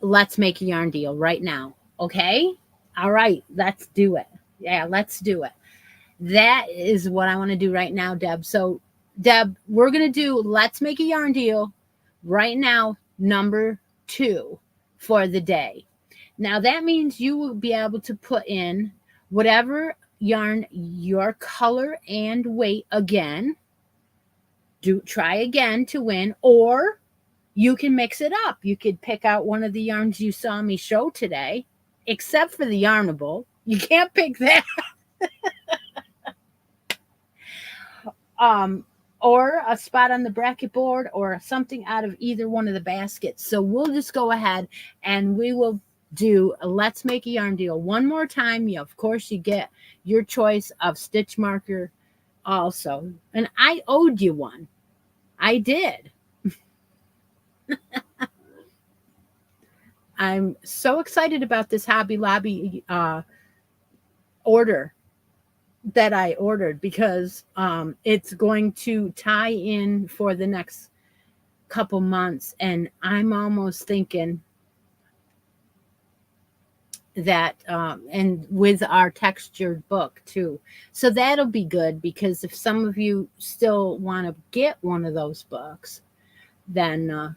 let's make a yarn deal right now. Okay. All right. Let's do it. Yeah, let's do it. That is what I want to do right now, Deb. So, Deb, we're going to do let's make a yarn deal right now, number 2 for the day. Now, that means you will be able to put in whatever yarn, your color and weight again. Try again to win, or you can mix it up. You could pick out one of the yarns you saw me show today, except for the Yarnable. You can't pick that. Or a spot on the bracket board or something out of either one of the baskets. So we'll just go ahead and we will do a Let's Make a Yarn Deal one more time. Of course, you get your choice of stitch marker also. And I owed you one. I did. I'm so excited about this Hobby Lobby order that I ordered because it's going to tie in for the next couple months. And I'm almost thinking that and with our textured book too, so that'll be good, because if some of you still want to get one of those books, then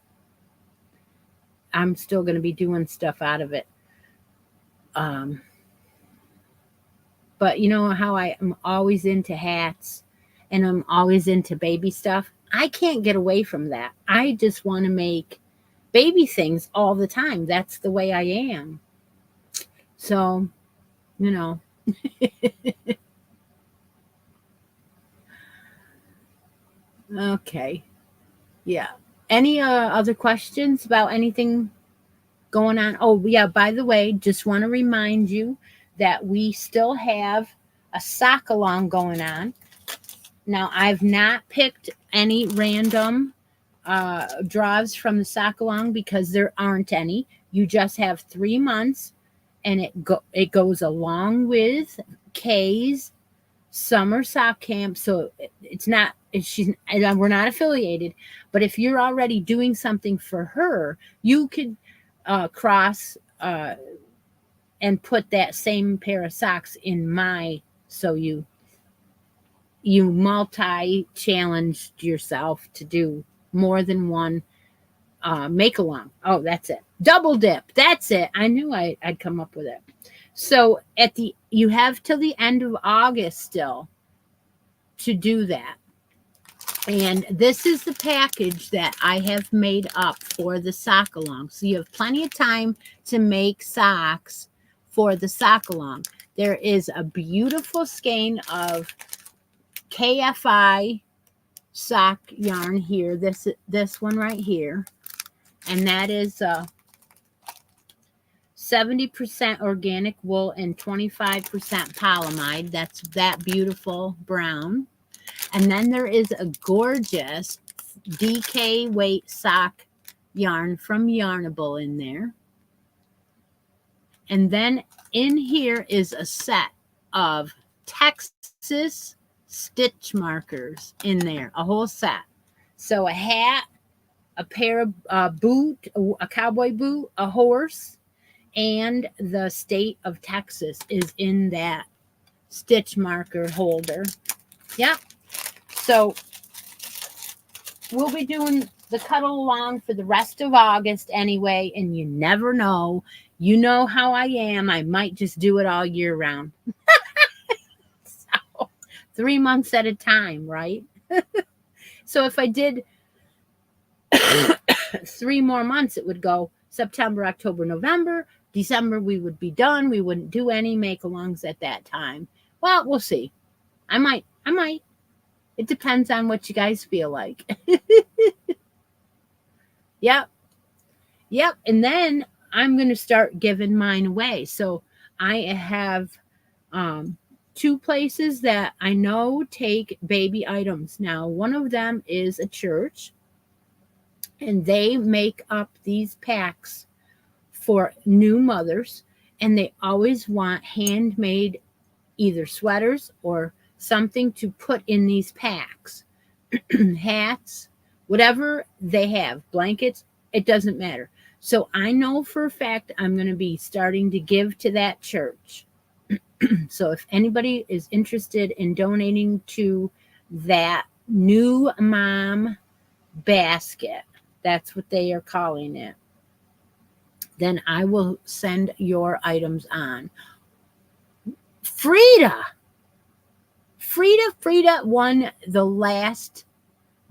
I'm still going to be doing stuff out of it. But you know how I am always into hats and I'm always into baby stuff? I can't get away from that. I just want to make baby things all the time. That's the way I am. So, you know, okay. Yeah. Any other questions about anything going on? Oh, yeah, by the way, just want to remind you that we still have a sock along going on. Now, I've not picked any random draws from the sock along because there aren't any. You just have 3 months, and it goes along with Kay's summer sock camp. So it's not we're not affiliated, but if you're already doing something for her, you could cross and put that same pair of socks in my, so you multi challenged yourself to do more than one make along. Oh, that's it. Double dip. That's it. I knew I'd come up with it. So you have till the end of August still to do that. And this is the package that I have made up for the sock along. So you have plenty of time to make socks for the sock along. There is a beautiful skein of KFI sock yarn here. This one right here. And that is 70% organic wool and 25% polyamide. That's that beautiful brown. And then there is a gorgeous DK weight sock yarn from Yarnable in there. And then in here is a set of Texas stitch markers in there, a whole set. So a hat, a pair of a cowboy boot, a horse, and the state of Texas is in that stitch marker holder. Yep. So we'll be doing the cuddle along for the rest of August anyway, and you never know. You know how I am. I might just do it all year round. So 3 months at a time, right? So if I did 3 more months, it would go September, October, November. December, we would be done. We wouldn't do any make-alongs at that time. Well, we'll see. I might. It depends on what you guys feel like. Yep. And then I'm going to start giving mine away. So I have 2 places that I know take baby items. Now, one of them is a church, and they make up these packs for new mothers, and they always want handmade either sweaters or something to put in these packs. Hats, whatever they have, blankets, it doesn't matter. So I know for a fact I'm going to be starting to give to that church. So if anybody is interested in donating to that new mom basket, that's what they are calling it, then I will send your items on. Frida won the last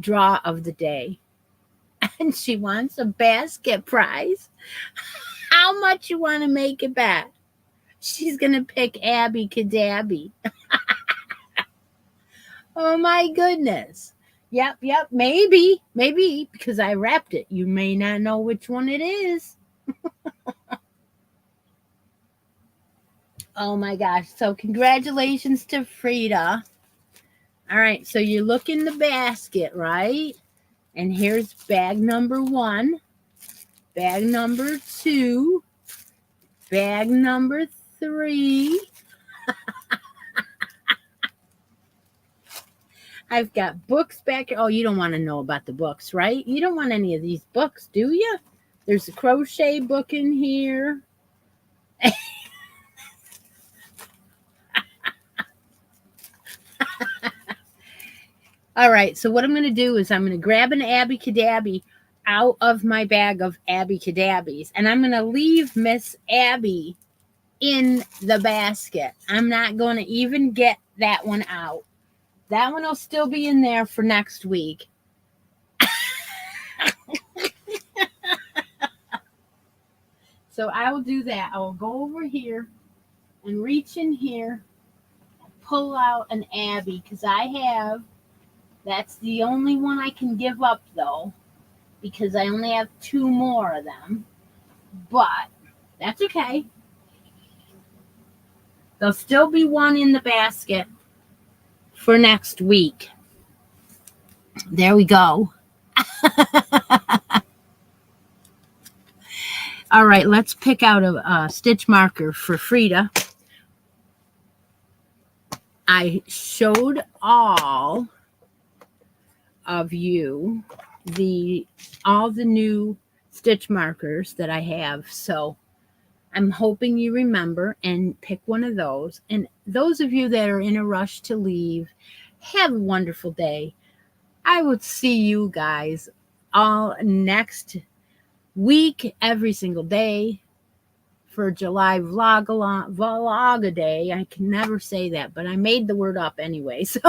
draw of the day, and she wants a basket prize. How much you want to make it back? She's going to pick Abby Cadabby. Oh my goodness. Yep, maybe, because I wrapped it. You may not know which one it is. Oh my gosh. So congratulations to Frida. All right, so you look in the basket, right? And here's bag number 1, bag number 2, bag number 3. I've got books back here. Oh, you don't want to know about the books, right? You don't want any of these books, do you? There's a crochet book in here. All right, so what I'm going to do is I'm going to grab an Abby Cadabby out of my bag of Abby Cadabbies, and I'm going to leave Miss Abby in the basket. I'm not going to even get that one out. That one will still be in there for next week. So I will do that. I will go over here and reach in here, pull out an Abby, because that's the only one I can give up though, because I only have 2 more of them. But that's okay. There'll still be one in the basket for next week. There we go. All right, let's pick out a stitch marker for Frida. I showed all of you all the new stitch markers that I have, so I'm hoping you remember and pick one of those. And those of you that are in a rush to leave, have a wonderful day. I will see you guys all next week, every single day for July vlog a day. I can never say that, but I made the word up anyway. So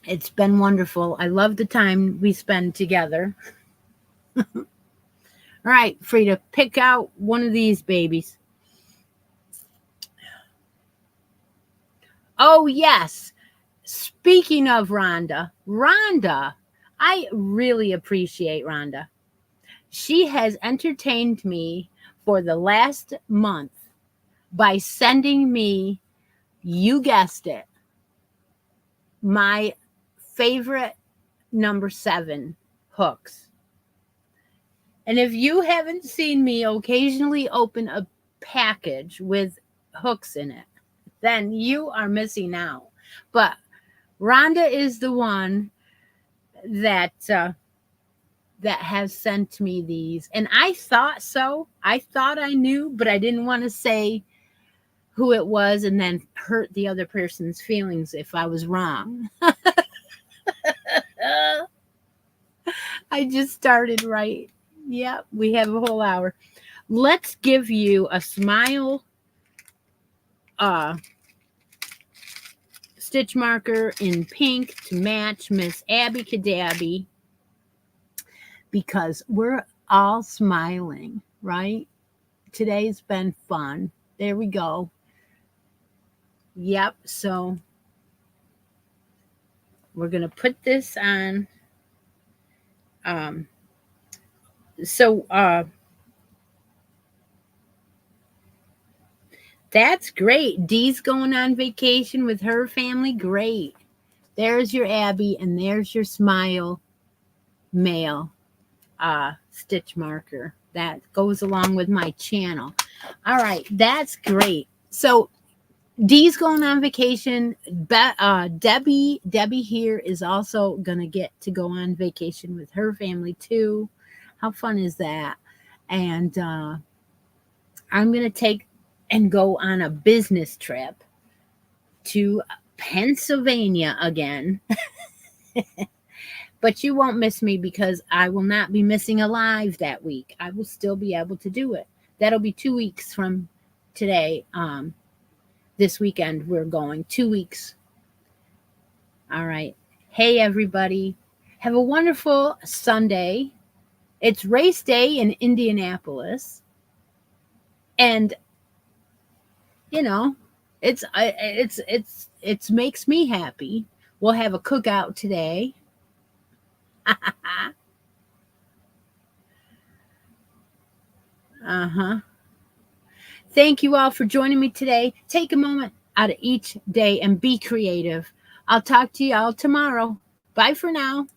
it's been wonderful. I love the time we spend together. All right, Frida, pick out one of these babies. Oh, yes. Speaking of Rhonda, I really appreciate Rhonda. She has entertained me for the last month by sending me, you guessed it, my favorite number 7 hooks. And if you haven't seen me occasionally open a package with hooks in it, then you are missing out. But Rhonda is the one that has sent me these. And I thought so. I thought I knew, but I didn't want to say who it was and then hurt the other person's feelings if I was wrong. I just started right. Yep, we have a whole hour. Let's give you a smile stitch marker in pink to match Miss Abby Cadabby, because we're all smiling, right? Today's been fun. There we go. Yep, so we're going to put this on. That's great. Dee's going on vacation with her family. Great. There's your Abby, and there's your smile mail stitch marker. That goes along with my channel. All right, that's great. So Dee's going on vacation. Debbie here is also gonna get to go on vacation with her family too. How fun is that? And I'm gonna take and go on a business trip to Pennsylvania again. But you won't miss me because I will not be missing a live that week. I will still be able to do it. That'll be 2 weeks from today. This weekend we're going 2 weeks. All right. Hey, everybody. Have a wonderful Sunday. It's race day in Indianapolis. And, you know, it's makes me happy. We'll have a cookout today. Uh-huh. Thank you all for joining me today. Take a moment out of each day and be creative. I'll talk to you all tomorrow. Bye for now.